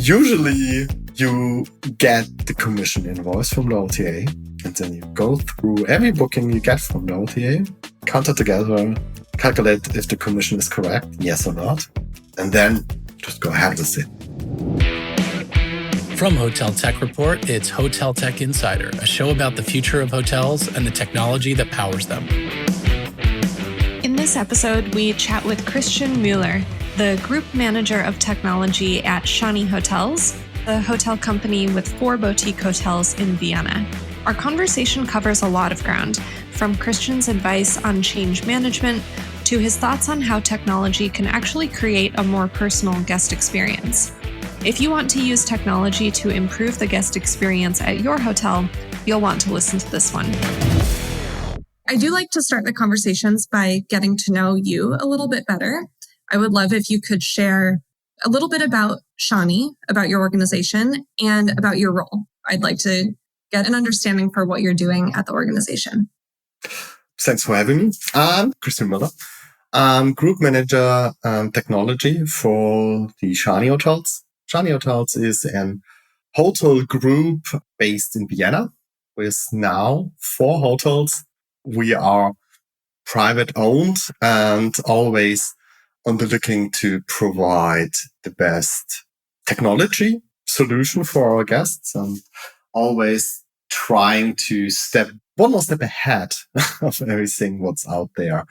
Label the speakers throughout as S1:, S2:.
S1: Usually you get the commission invoice from the OTA, and then you go through every booking you get from the OTA, count it together, calculate if the commission is correct, yes or not, and then just go ahead with it.
S2: From Hotel Tech Report, it's Hotel Tech Insider, a show about the future of hotels and the technology that powers them.
S3: In this episode, we chat with Christian Müller, the Group Manager of Technology at Schani Hotels, a hotel company with 4 boutique hotels in Vienna. Our conversation covers a lot of ground, from Christian's advice on change management to his thoughts on how technology can actually create a more personal guest experience. If you want to use technology to improve the guest experience at your hotel, you'll want to listen to this one. I do like to start the conversations by getting to know you a little bit better. I would love if you could share a little bit about Schani, about your organization, and about your role. I'd like to get an understanding for what you're doing at the organization.
S1: Thanks for having me. I'm Christian Müller. I'm Group Manager Technology for the Schani Hotels. Schani Hotels is an hotel group based in Vienna with now 4 hotels. We are private owned and always on the looking to provide the best technology solution for our guests and always trying to step one more step ahead of everything what's out there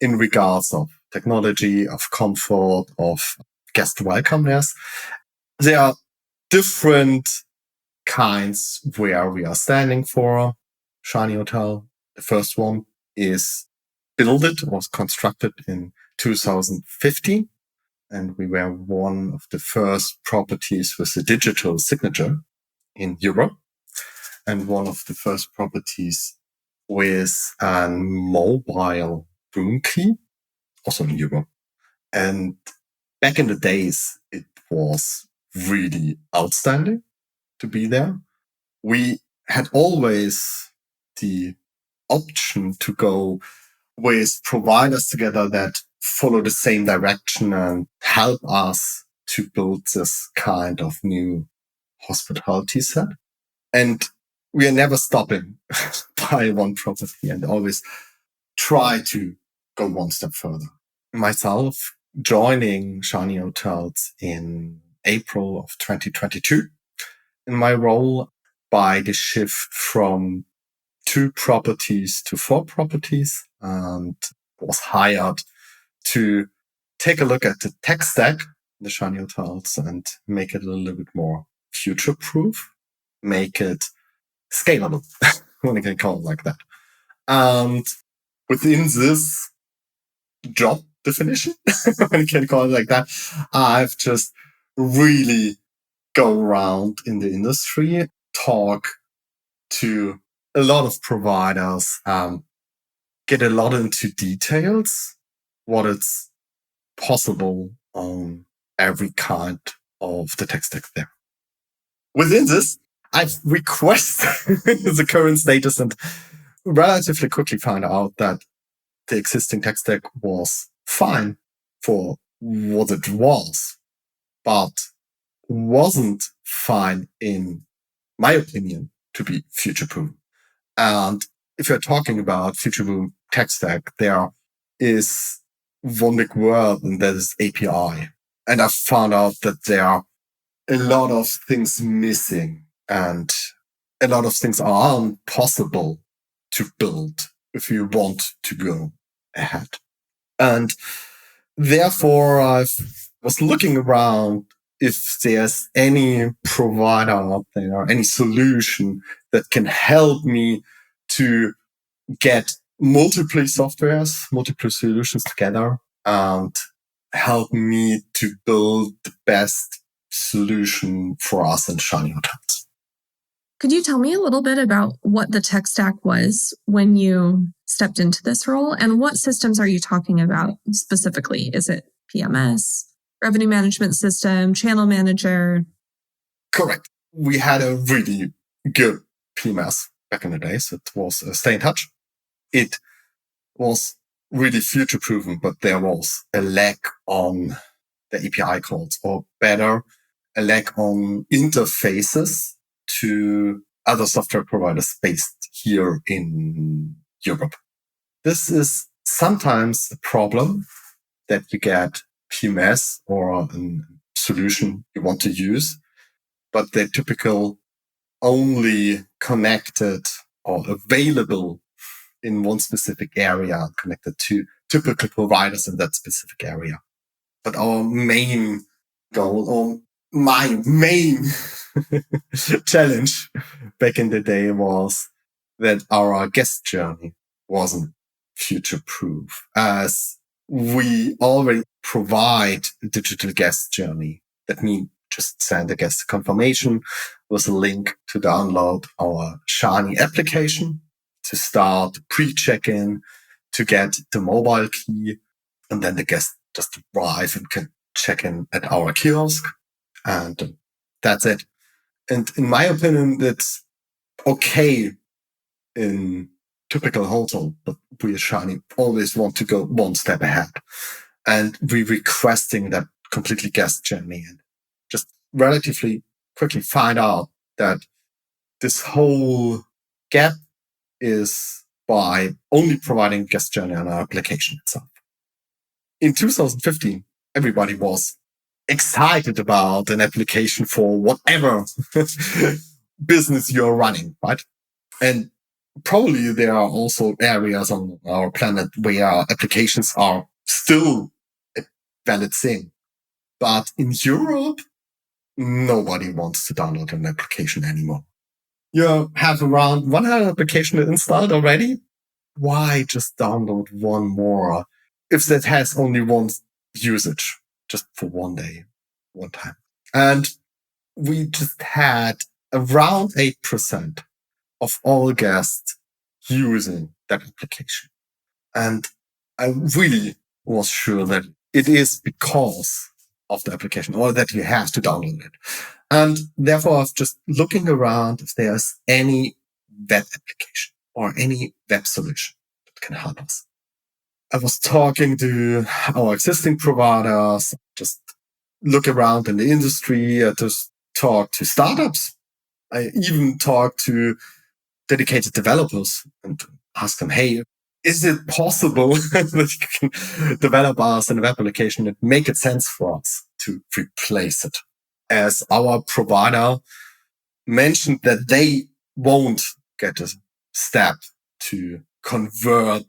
S1: in regards of technology, of comfort, of guest welcomeness. There are different kinds where we are standing for. Schani Hotel, the first one is was constructed in 2015. And we were one of the first properties with a digital signature in Europe. And one of the first properties with a mobile room key, also in Europe. And back in the days, it was really outstanding to be there. We had always the option to go with providers together that follow the same direction and help us to build this kind of new hospitality set. And we are never stopping by one property and always try to go one step further. Myself joining Schani Hotels in April of 2022 in my role by the shift from 2 properties to 4 properties, and was hired to take a look at the tech stack, the Schani Hotels, and make it a little bit more future-proof, make it scalable, when I can call it like that. And within this job definition, when I can call it like that, I've just really go around in the industry, talk to a lot of providers, get a lot into details, what is possible on every kind of the tech stack there. Within this, I've requested the current status and relatively quickly found out that the existing tech stack was fine for what it was, but wasn't fine, in my opinion, to be future-proof. And if you're talking about future-proof tech stack, there is one big word, and that is API. And I found out that there are a lot of things missing and a lot of things aren't possible to build if you want to go ahead. And therefore, I was looking around if there's any provider out there, any solution that can help me to get multiple softwares, multiple solutions together and help me to build the best solution for us in Schani Hotels.
S3: Could you tell me a little bit about what the tech stack was when you stepped into this role, and what systems are you talking about specifically? Is it PMS, revenue management system, channel manager?
S1: Correct. We had a really good PMS back in the days. It was Stay in Touch. It was really future-proven, but there was a lack on the API calls, or better, a lack on interfaces to other software providers based here in Europe. This is sometimes a problem that you get PMS or a solution you want to use, but they're typical only connected or available in one specific area, connected to typical providers in that specific area. But our main goal, or my main challenge back in the day, was that our guest journey wasn't future-proof, as we already provide a digital guest journey. That means just send a guest confirmation with a link to download our Schani application, to start pre-check-in, to get the mobile key, and then the guest just arrive and can check in at our kiosk. And that's it. And in my opinion, it's okay in typical hotel, but we at Schani always want to go one step ahead. And we're requesting that completely guest journey and just relatively quickly find out that this whole gap is by only providing guest journey on our application itself. In 2015, everybody was excited about an application for whatever business you're running, right? And probably there are also areas on our planet where applications are still a valid thing. But in Europe, nobody wants to download an application anymore. You have around 100 applications installed already. Why just download one more if that has only one usage, just for one day, one time? And we just had around 8% of all guests using that application. And I really was sure that it is because of the application, or that you have to download it. And therefore, I was just looking around if there's any web application or any web solution that can help us. I was talking to our existing providers, just look around in the industry, just talk to startups. I even talked to dedicated developers and ask them, hey, is it possible that you can develop us a web application that make it sense for us to replace it? As our provider mentioned that they won't get a step to convert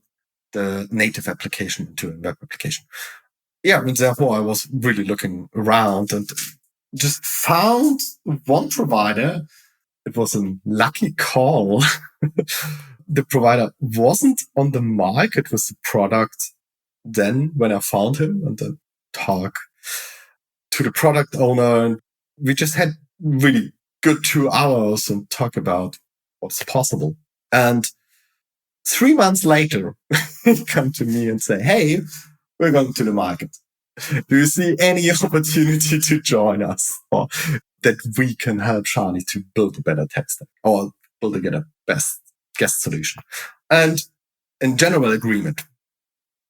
S1: the native application into a web application. Yeah, and therefore I was really looking around and just found one provider. It was a lucky call. The provider wasn't on the market with the product then when I found him, and then talk to the product owner. And we just had really good 2 hours and talk about what's possible. And 3 months later, he come to me and say, hey, we're going to the market. Do you see any opportunity to join us, or that we can help Schani to build a better tech stack or build a best guest solution? And in general agreement,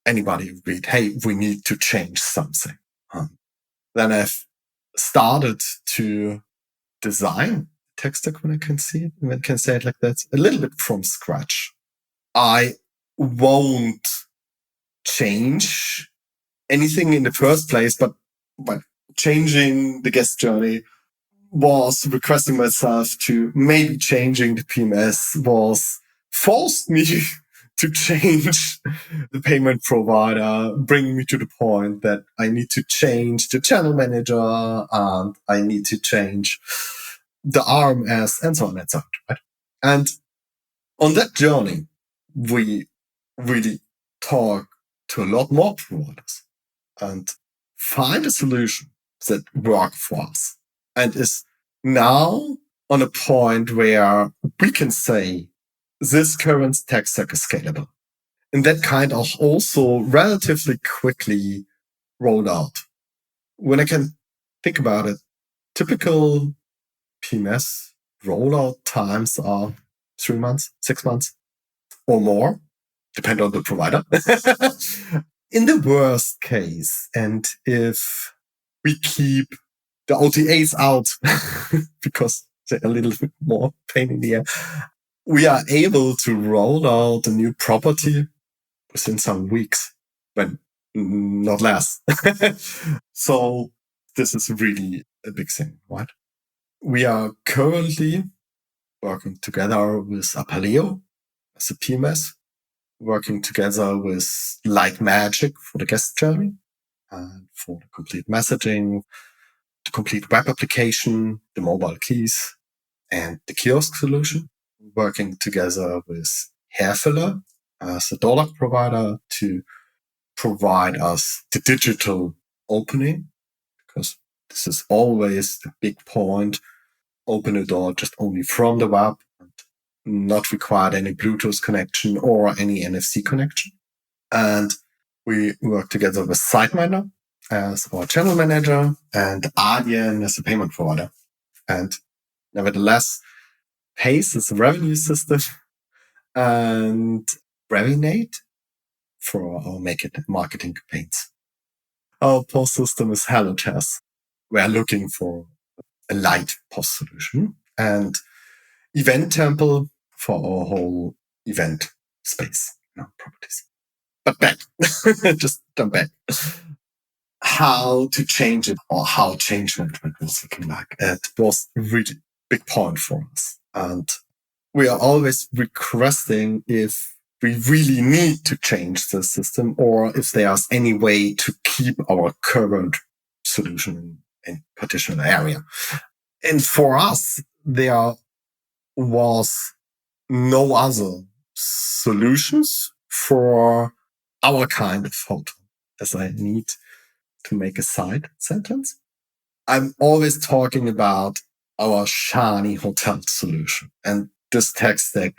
S1: anybody agreed, hey, we need to change something. Then I've started to design tech stack, when I can say it like that, a little bit from scratch. I won't change anything in the first place, but by changing the guest journey was requesting myself to maybe changing the PMS, was forced me to change the payment provider, bringing me to the point that I need to change the channel manager and I need to change the RMS and so on and so on. Right? And on that journey, we really talk to a lot more providers and find a solution that works for us and is now on a point where we can say this current tech stack is scalable. And that kind of also relatively quickly rolled out. When I can think about it, typical PMS rollout times are 3 months, 6 months or more, depend on the provider. In the worst case, and if we keep the OTAs out because they're a little bit more pain in the air. We are able to roll out a new property within some weeks, when not less. So this is really a big thing, right? We are currently working together with Apaleo as a PMS, working together with Light Magic for the guest journey and for the complete messaging, the complete web application, the mobile keys, and the kiosk solution. Working together with Hairfiller as a door lock provider to provide us the digital opening, because this is always a big point. Open a door just only from the web and not required any Bluetooth connection or any NFC connection. And we work together with SiteMinder as our channel manager and Adyen as a payment provider. And nevertheless, Pace is a revenue system and Revinate for our marketing campaigns. Our POS system is HelloChess. We are looking for a light POS solution, and Event Temple for our whole event space, properties. But back, just jump back. How to change it, or how change management was looking like. It was a really big point for us. And we are always requesting if we really need to change the system or if there's any way to keep our current solution in a particular area. And for us, there was no other solutions for our kind of hotel, as I need to make a side sentence. I'm always talking about our Schani Hotel solution, and this tech stack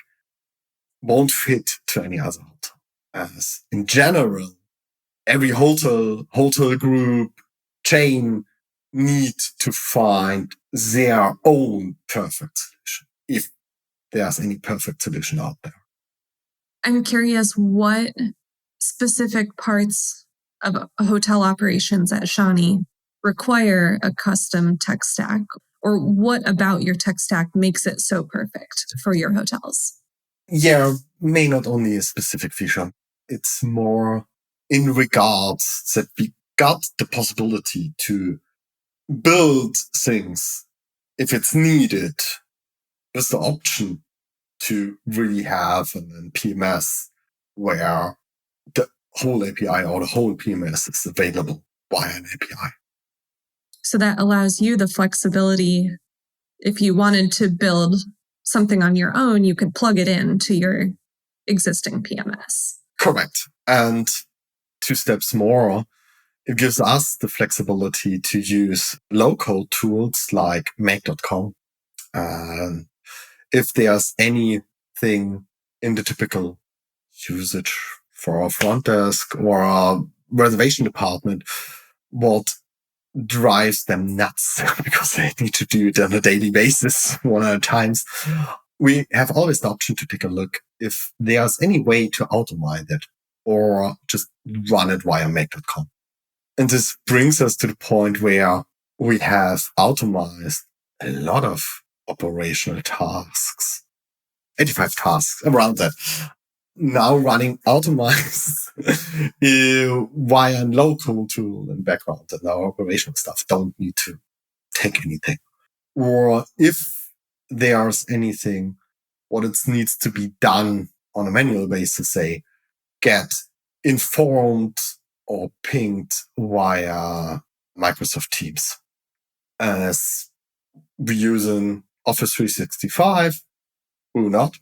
S1: won't fit to any other hotel. As in general, every hotel group, chain need to find their own perfect solution, if there's any perfect solution out there.
S3: I'm curious what specific parts of hotel operations at Schani require a custom tech stack, or what about your tech stack makes it so perfect for your hotels?
S1: Yeah, may not only a specific feature. It's more in regards that we got the possibility to build things if it's needed, with the option to really have an PMS where the whole API or the whole PMS is available via an API.
S3: So that allows you the flexibility. If you wanted to build something on your own, you could plug it into your existing PMS.
S1: Correct. And 2 steps more, it gives us the flexibility to use low-code tools like make.com. And if there's anything in the typical usage for a front desk or a reservation department, what drives them nuts because they need to do it on a daily basis, one at a time. We have always the option to take a look if there's any way to automate it or just run it via make.com. And this brings us to the point where we have automated a lot of operational tasks, 85 tasks around that. Now running automized via a local tool in background, and our operational stuff don't need to take anything. Or if there's anything, what it needs to be done on a manual basis, say, get informed or pinged via Microsoft Teams. As we use in Office 365, who not?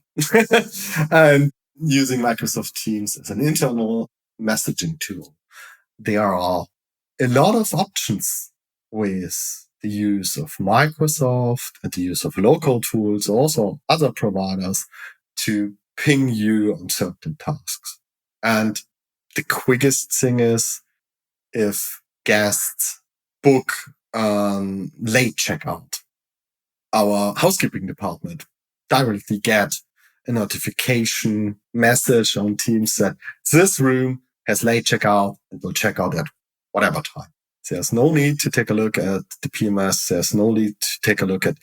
S1: And using Microsoft Teams as an internal messaging tool. There are a lot of options with the use of Microsoft and the use of local tools, also other providers, to ping you on certain tasks. And the quickest thing is if guests book late checkout, our housekeeping department directly get a notification message on Teams that this room has late checkout and will check out at whatever time. There's no need to take a look at the PMS. There's no need to take a look at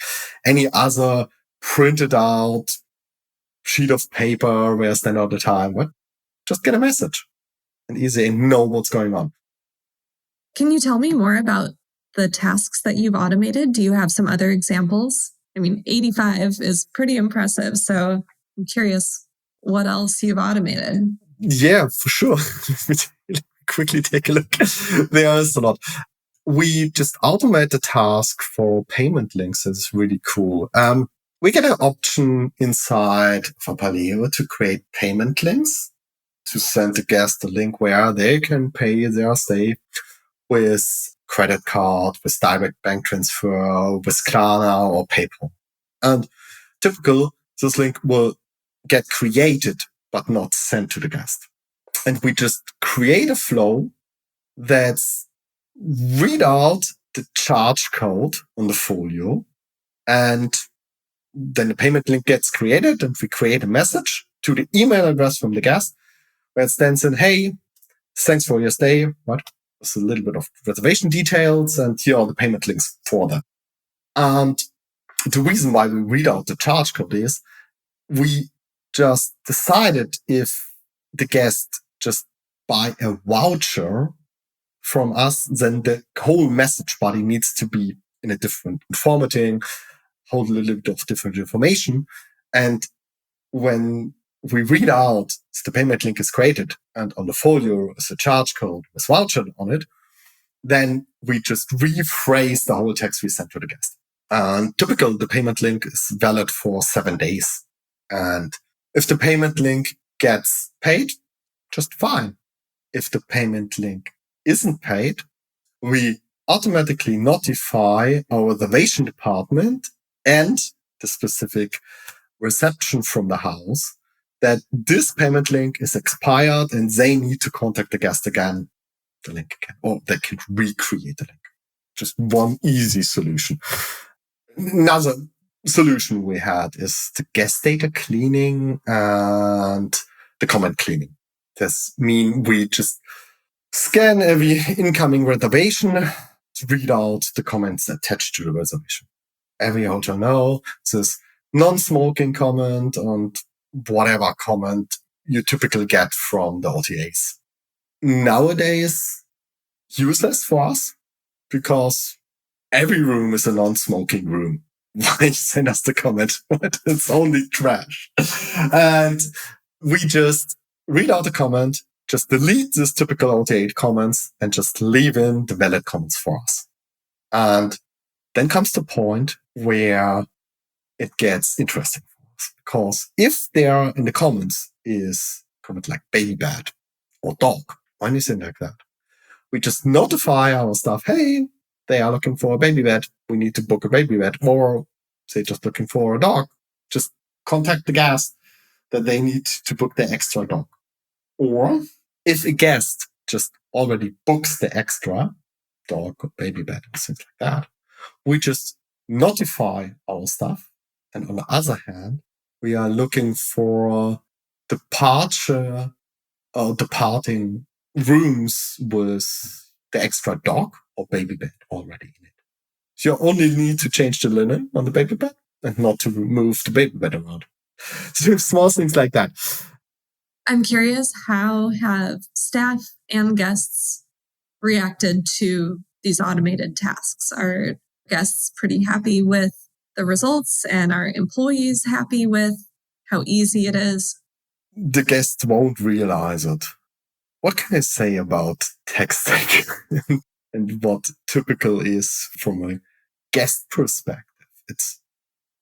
S1: any other printed out sheet of paper where I spend all the time. What? Just get a message and easy and know what's going on.
S3: Can you tell me more about the tasks that you've automated? Do you have some other examples? I mean, 85 is pretty impressive. So I'm curious what else you've automated.
S1: Yeah, for sure. Quickly take a look. There is a lot. We just automate the task for payment links. It's really cool. We get an option inside of Paleo to create payment links to send the guest a link where they can pay their stay with credit card, with direct bank transfer, with Klarna or PayPal. And typical, this link will get created but not sent to the guest. And we just create a flow that's read out the charge code on the folio, and then the payment link gets created, and we create a message to the email address from the guest where it stands in, hey, thanks for your stay. What? There's a little bit of reservation details, and here are the payment links for that. And the reason why we read out the charge code is we just decided if the guest just buy a voucher from us, then the whole message body needs to be in a different formatting, hold a little bit of different information. And when we read out the payment link is created and on the folio is a charge code with voucher on it, then we just rephrase the whole text we sent to the guest. And typical, the payment link is valid for 7 days. And if the payment link gets paid, just fine. If the payment link isn't paid, we automatically notify our reservation department and the specific reception from the house that this payment link is expired and they need to contact the guest again, the link again, or they can recreate the link. Just one easy solution. Another solution we had is the guest data cleaning and the comment cleaning. This means we just scan every incoming reservation to read out the comments attached to the reservation. Every hotel knows this non-smoking comment and whatever comment you typically get from the OTAs. Nowadays, useless for us because every room is a non-smoking room. Why send us the comment? It's only trash. And we just read out the comment, just delete this typical OTA comments and just leave in the valid comments for us. And then comes the point where it gets interesting for us. Because if there in the comments is comment like baby bed or dog or anything like that, we just notify our staff, hey, they are looking for a baby bed. We need to book a baby bed. Or say just looking for a dog. Just contact the guest that they need to book the extra dog. Or if a guest just already books the extra dog or baby bed or things like that, we just notify our staff. And on the other hand, we are looking for departure or departing rooms with the extra dog or baby bed already in it. So you only need to change the linen on the baby bed and not to move the baby bed around. So small things like that.
S3: I'm curious, how have staff and guests reacted to these automated tasks? Are guests pretty happy with the results, and are employees happy with how easy it is?
S1: The guests won't realize it. What can I say about texting and what typical is from a guest perspective? It's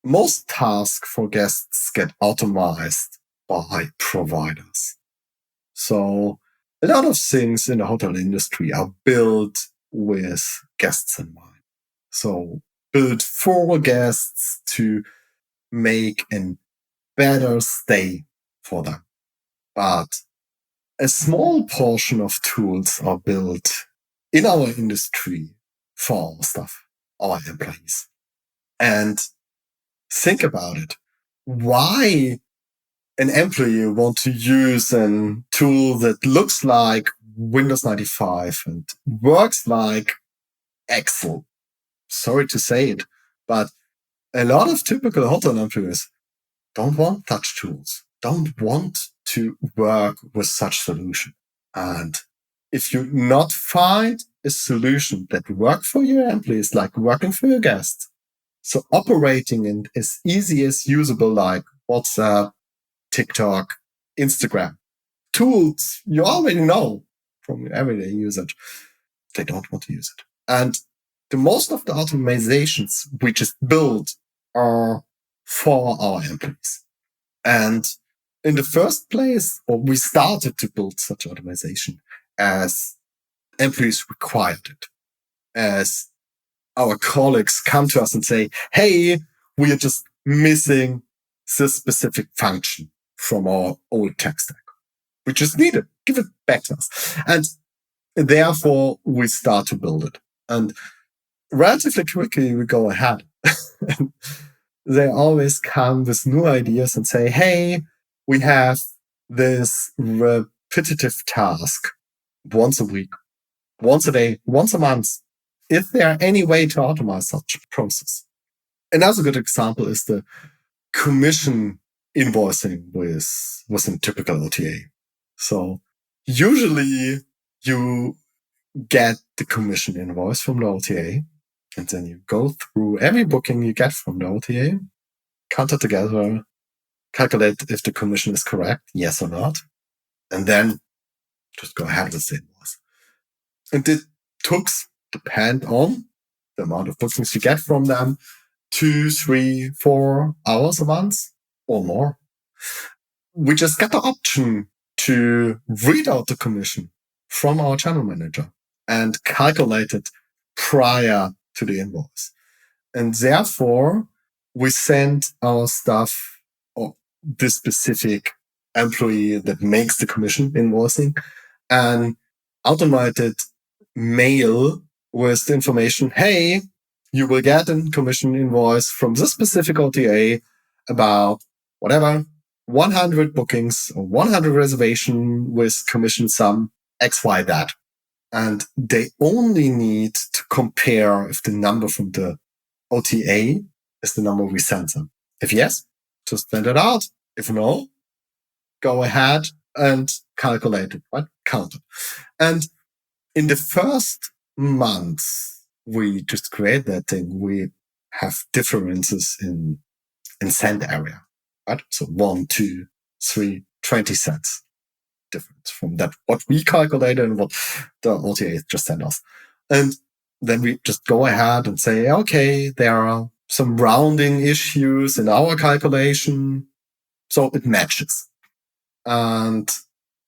S1: most tasks for guests get automated by providers. So a lot of things in the hotel industry are built with guests in mind. So built for guests to make a better stay for them. But a small portion of tools are built in our industry for our staff, our employees. And think about it. Why an employee want to use a tool that looks like Windows 95 and works like Excel. Sorry to say it, but a lot of typical hotel employees don't want touch tools, don't want to work with such solution. And if you not find a solution that work for your employees, like working for your guests, so operating in as easy as usable like WhatsApp, TikTok, Instagram, tools you already know from your everyday usage, they don't want to use it. And the most of the automatizations we just build are for our employees. And in the first place, or we started to build such automation as employees required it, as our colleagues come to us and say, hey, we are just missing this specific function from our old tech stack. We just need it. Give it back to us. And therefore, we start to build it. And relatively quickly, we go ahead. They always come with new ideas and say, hey, we have this repetitive task once a week, once a day, once a month. Is there any way to automate such a process? Another good example is the commission invoicing within typical OTA. So usually you get the commission invoice from the OTA, and then you go through every booking you get from the OTA, count it together, calculate if the commission is correct, yes or not, and then just go ahead with the invoice. And it took, depend on the amount of bookings you get from them, 2, 3, 4 hours a month or more. We just got the option to read out the commission from our channel manager and calculate it prior to the invoice. And therefore, we send our staff or this specific employee that makes the commission invoicing an automated mail with the information, hey, you will get a commission invoice from this specific OTA about whatever, 100 bookings or 100 reservation with commission sum X, Y, that. And they only need to compare if the number from the OTA is the number we send them. If yes, just send it out. If no, go ahead and calculate it, right? Count it. And in the first month, we just create that thing. We have differences in send area, right? So 1, 2, 3, 20 cents difference from that, what we calculated and what the OTA just sent us. And then we just go ahead and say, okay, there are some rounding issues in our calculation. So it matches. And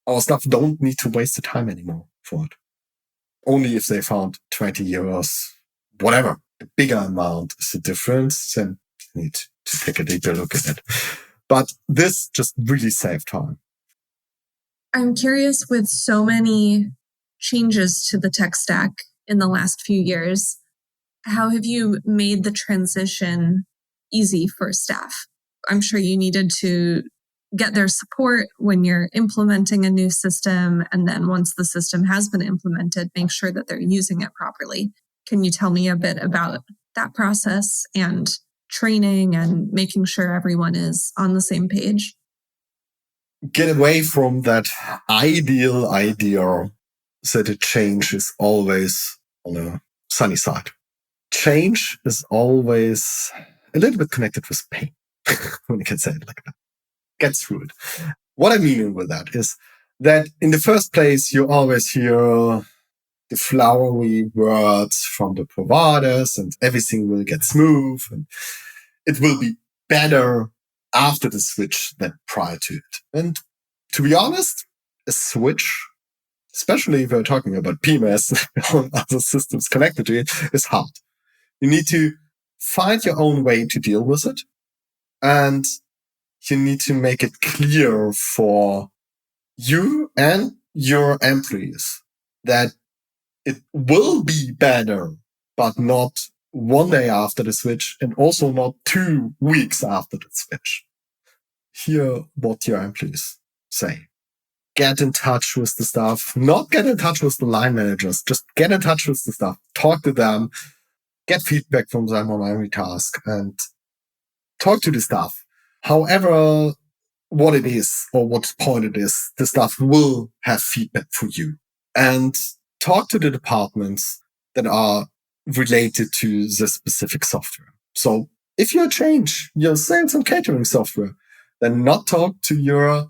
S1: our staff don't need to waste the time anymore for it. Only if they found 20 euros, whatever, the bigger amount is the difference, then you need to take a deeper look at it. But this just really saved time.
S3: I'm curious, with so many changes to the tech stack in the last few years, how have you made the transition easy for staff? I'm sure you needed to get their support when you're implementing a new system. And then once the system has been implemented, make sure that they're using it properly. Can you tell me a bit about that process and training and making sure everyone is on the same page?
S1: Get away from that ideal idea that a change is always on a sunny side. Change is always a little bit connected with pain, when you can say it like that. Get through it. What I mean with that is that in the first place, you always hear the flowery words from the providers and everything will get smooth and it will be better after the switch than prior to it. And to be honest, a switch, especially if we're talking about PMS and other systems connected to it, is hard. You need to find your own way to deal with it. And you need to make it clear for you and your employees that it will be better, but not one day after the switch and also not 2 weeks after the switch. Hear what your employees say. get in touch with the staff, not get in touch with the line managers, just get in touch with the staff, talk to them, get feedback from them on every task and talk to the staff. However, what it is or what point it is, the staff will have feedback for you. And talk to the departments that are related to the specific software. So if you change your sales and catering software, then not talk to your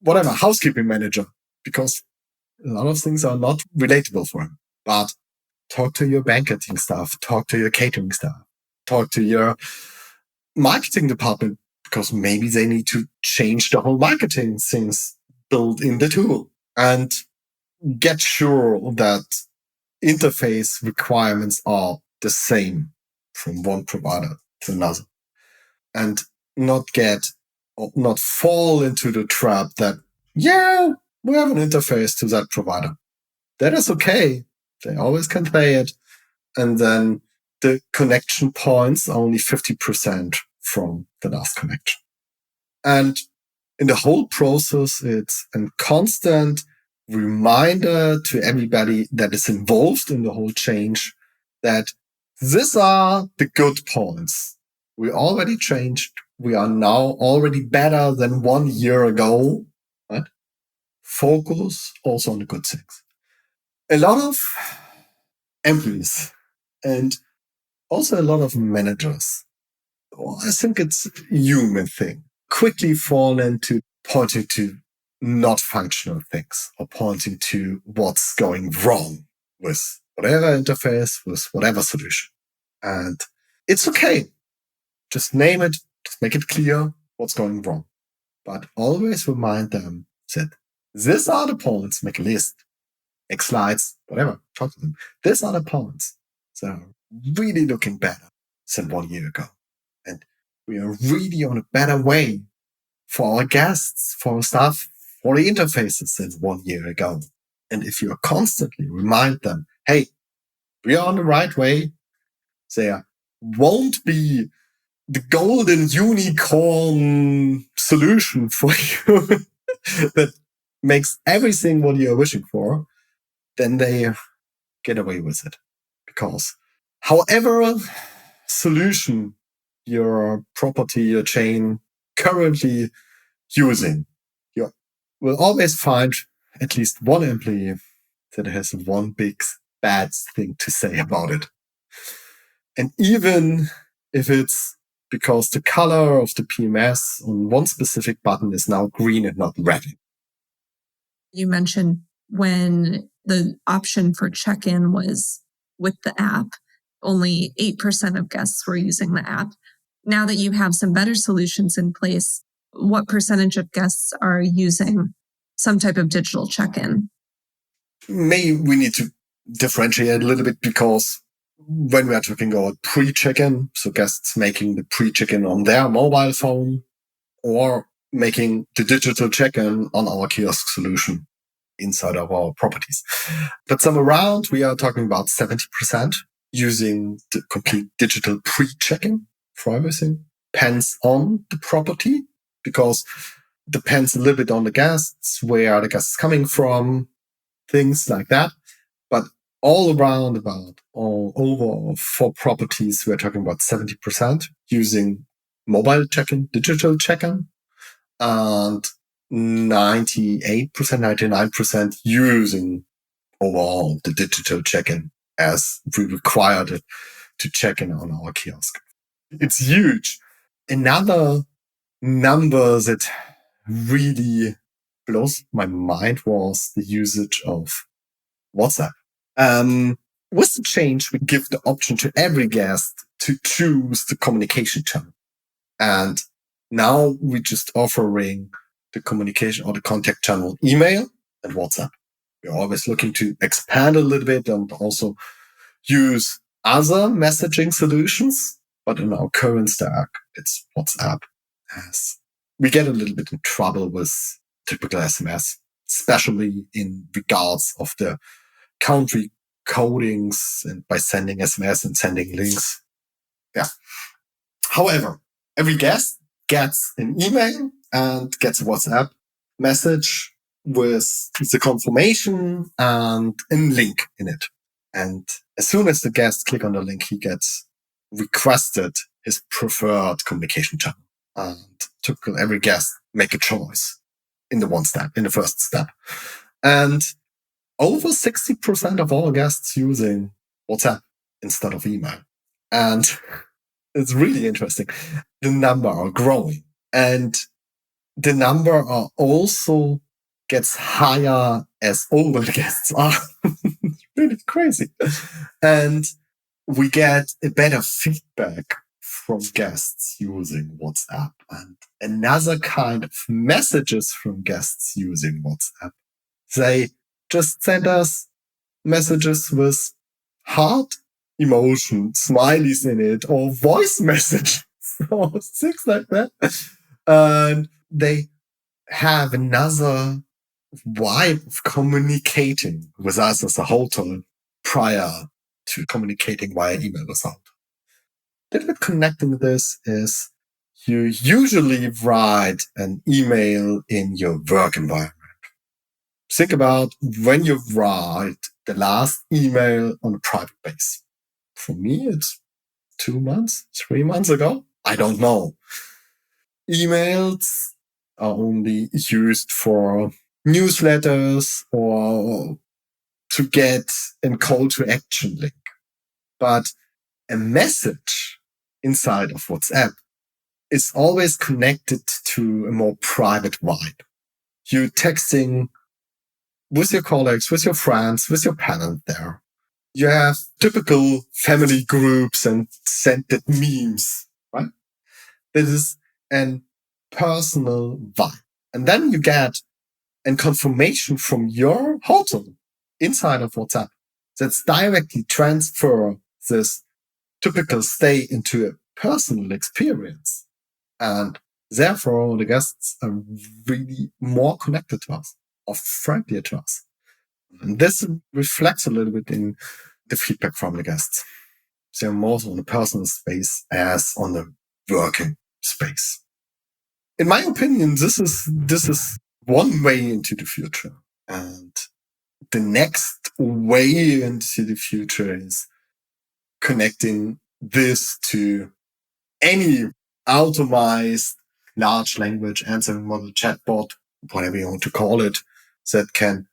S1: housekeeping manager, because a lot of things are not relatable for him. But talk to your banqueting staff, talk to your catering staff, talk to your marketing department, because maybe they need to change the whole marketing things built in the tool, and get sure that interface requirements are the same from one provider to another, and not fall into the trap that, we have an interface to that provider. That is okay. They always can pay it. And then the connection points only 50% from the last connection. And in the whole process, it's a constant reminder to everybody that is involved in the whole change that these are the good points. We already changed. We are now already better than 1 year ago. Right? Focus also on the good things. A lot of employees and also a lot of managers, I think it's a human thing, quickly fall into pointing to not functional things or pointing to what's going wrong with whatever interface, with whatever solution. And it's okay. Just name it, just make it clear what's going wrong. But always remind them that these are the points, make a list, make slides, whatever, talk to them. These are the points. So really looking better than 1 year ago. And we are really on a better way for our guests, for our staff, for the interfaces than 1 year ago. And if you constantly remind them, hey, we are on the right way, there won't be the golden unicorn solution for you that makes everything what you're wishing for, then they get away with it. Because however solution your property, your chain currently using, you will always find at least one employee that has one big bad thing to say about it. And even if it's because the color of the PMS on one specific button is now green and not red.
S3: You mentioned when the option for check-in was with the app, only 8% of guests were using the app. Now that you have some better solutions in place, what percentage of guests are using some type of digital check-in?
S1: Maybe we need to differentiate a little bit, because when we are talking about pre-check-in, so guests making the pre-check-in on their mobile phone or making the digital check-in on our kiosk solution inside of our properties. But somewhere around, we are talking about 70% using the complete digital pre-check-in for everything. Depends on the property, because it depends a little bit on the guests, where the guest is coming from, things like that. But all around all over for properties, we're talking about 70% using mobile check-in, digital check-in, and 98%, 99% using overall the digital check-in as we required it to check in on our kiosk. It's huge. Another number that really blows my mind was the usage of WhatsApp. With the change, we give the option to every guest to choose the communication channel. And now we're just offering the communication or the contact channel email and WhatsApp. We're always looking to expand a little bit and also use other messaging solutions. But in our current stack, it's WhatsApp. As we get a little bit in trouble with typical SMS, especially in regards of the country codings and by sending SMS and sending links. Yeah. However, every guest gets an email and gets a WhatsApp message with the confirmation and a link in it. And as soon as the guest click on the link, he gets requested his preferred communication channel. And typical every guest make a choice in the first step. And over 60% of all guests using WhatsApp instead of email. And it's really interesting. The number are growing, and the number are also gets higher as older the guests are. It's really crazy. And we get a better feedback from guests using WhatsApp, and another kind of messages from guests using WhatsApp. They just send us messages with heart emotion, smileys in it, or voice messages, or things like that. And they have another vibe of communicating with us as a hotel prior to communicating via email or sound. A little bit connecting this is you usually write an email in your work environment. Think about when you write the last email on a private base. For me, it's 2 months, 3 months ago. I don't know. Emails are only used for newsletters or to get a call to action link. But a message inside of WhatsApp is always connected to a more private vibe. You're texting with your colleagues, with your friends, with your parent there. You have typical family groups and sent memes, right? This is a personal vibe. And then you get a confirmation from your hotel inside of WhatsApp that's directly transfer this typical stay into a personal experience. And therefore, the guests are really more connected to us or friendlier to us. And this reflects a little bit in the feedback from the guests. They're more on the personal space as on the working space. In my opinion, this is one way into the future. And the next way into the future is connecting this to any automized large language answering model, chatbot, whatever you want to call it, that can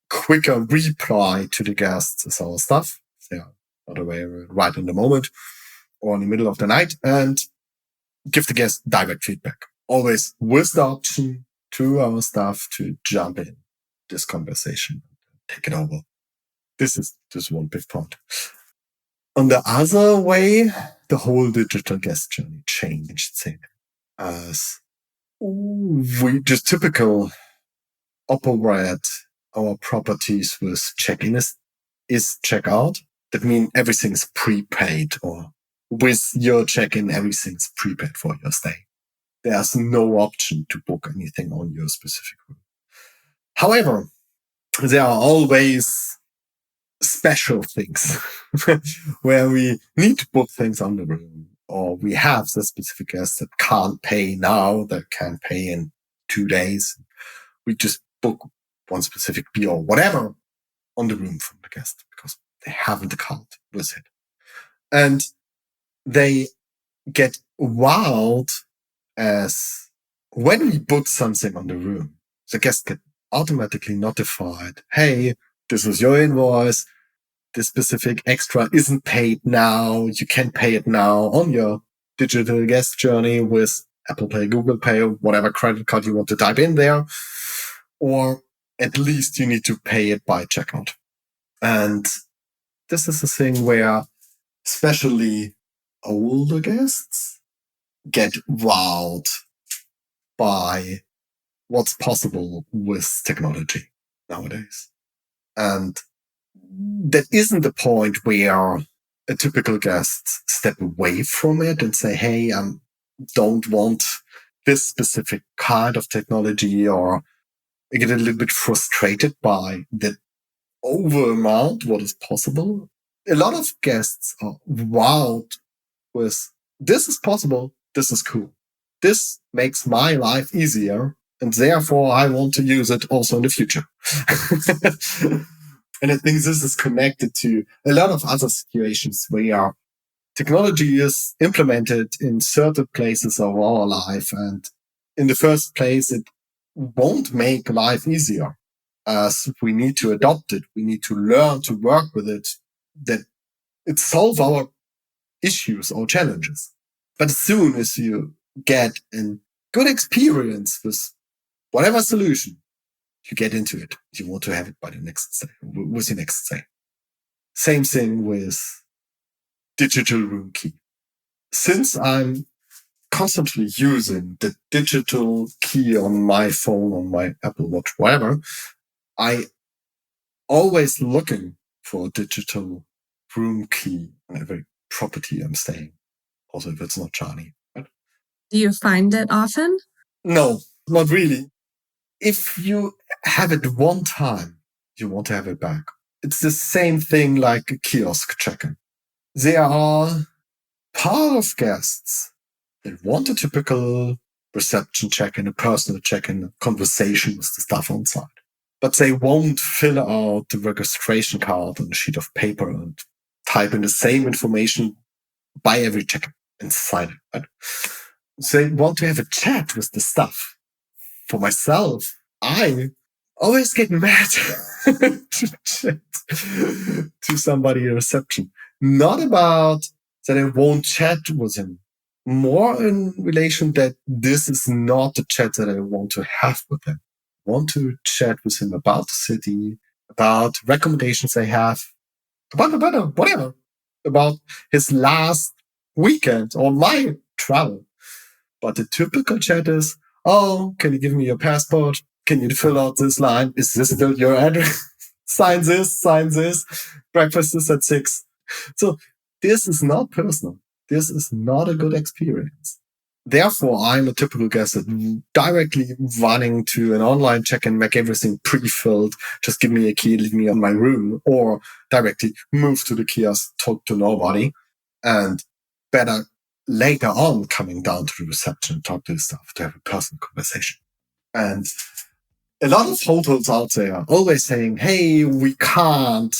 S1: quicker reply to the guests as our stuff. They are not aware right in the moment or in the middle of the night, and give the guest direct feedback. Always with the option to our staff to jump in this conversation, take it over. This is one big point. On the other way, the whole digital guest journey changed thing. As we just typical operate our properties with check-in is check-out. That means everything's prepaid, or with your check-in, everything's prepaid for your stay. There's no option to book anything on your specific room. However, there are always special things where we need to book things on the room, or we have the specific guests that can't pay now, that can pay in 2 days. We just book one specific beer or whatever on the room from the guest because they haven't the card with it. And they get wowed as when we book something on the room, the guest get automatically notified, hey, this was your invoice. This specific extra isn't paid now. You can pay it now on your digital guest journey with Apple Pay, Google Pay, or whatever credit card you want to type in there. Or at least you need to pay it by checkout. And this is a thing where especially older guests get wowed by what's possible with technology nowadays. And that isn't the point where a typical guest step away from it and say, hey, I don't want this specific kind of technology, or get a little bit frustrated by the over amount, what is possible. A lot of guests are wowed with, this is possible, this is cool. This makes my life easier. And therefore, I want to use it also in the future. And I think this is connected to a lot of other situations where technology is implemented in certain places of our life. And in the first place, it won't make life easier, as we need to adopt it. We need to learn to work with it, that it solves our issues or challenges. But as soon as you get a good experience with whatever solution, you get into it. You want to have it by the next day, with the next day. Same thing with digital room key. Since I'm constantly using the digital key on my phone, on my Apple Watch, whatever, I always looking for a digital room key on every property I'm staying. Also, if it's not Schani.
S3: Do you find it often?
S1: No, not really. If you have it one time, you want to have it back. It's the same thing like a kiosk check-in. There are part of guests that want a typical reception check-in, a personal check-in, a conversation with the staff on site. But they won't fill out the registration card on a sheet of paper and type in the same information by every check-in and sign it. Right? They want to have a chat with the staff. For myself, I always get mad to chat to somebody at reception. Not about that I won't chat with him. More in relation that this is not the chat that I want to have with him. I want to chat with him about the city, about recommendations I have, about the weather, whatever, about his last weekend or my travel. But the typical chat is, oh, can you give me your passport? Can you fill out this line? Is this still your address? Sign this. Breakfast is at 6. So this is not personal. This is not a good experience. Therefore, I'm a typical guest that directly running to an online check-in, make everything pre-filled, just give me a key, leave me in my room, or directly move to the kiosk, talk to nobody, and better later on coming down to the reception, talk to the staff, to have a personal conversation. And a lot of hotels out there are always saying, hey, we can't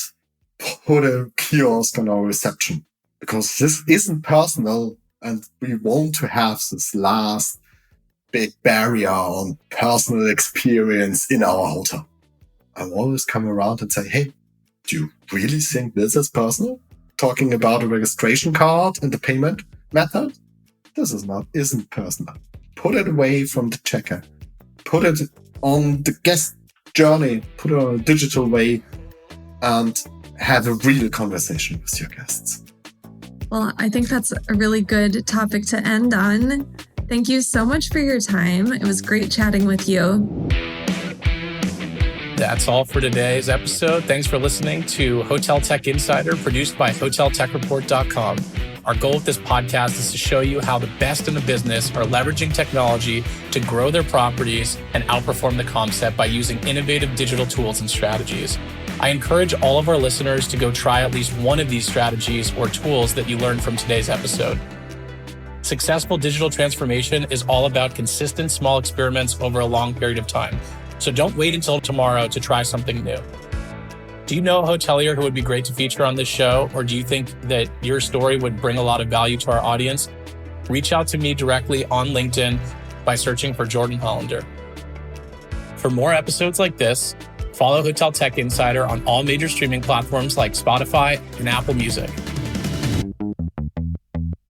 S1: put a kiosk on our reception because this isn't personal and we want to have this last big barrier on personal experience in our hotel. I always come around and say, hey, do you really think this is personal? Talking about a registration card and the payment method? This isn't personal. Put it away from the checker. Put it on the guest journey. Put it on a digital way and have a real conversation with your guests.
S3: Well, I think that's a really good topic to end on. Thank you so much for your time. It was great chatting with you.
S2: That's all for today's episode. Thanks for listening to Hotel Tech Insider, produced by HotelTechReport.com. Our goal with this podcast is to show you how the best in the business are leveraging technology to grow their properties and outperform the concept by using innovative digital tools and strategies. I encourage all of our listeners to go try at least one of these strategies or tools that you learned from today's episode. Successful digital transformation is all about consistent small experiments over a long period of time. So don't wait until tomorrow to try something new. Do you know a hotelier who would be great to feature on this show? Or do you think that your story would bring a lot of value to our audience? Reach out to me directly on LinkedIn by searching for Jordan Hollander. For more episodes like this, follow Hotel Tech Insider on all major streaming platforms like Spotify and Apple Music.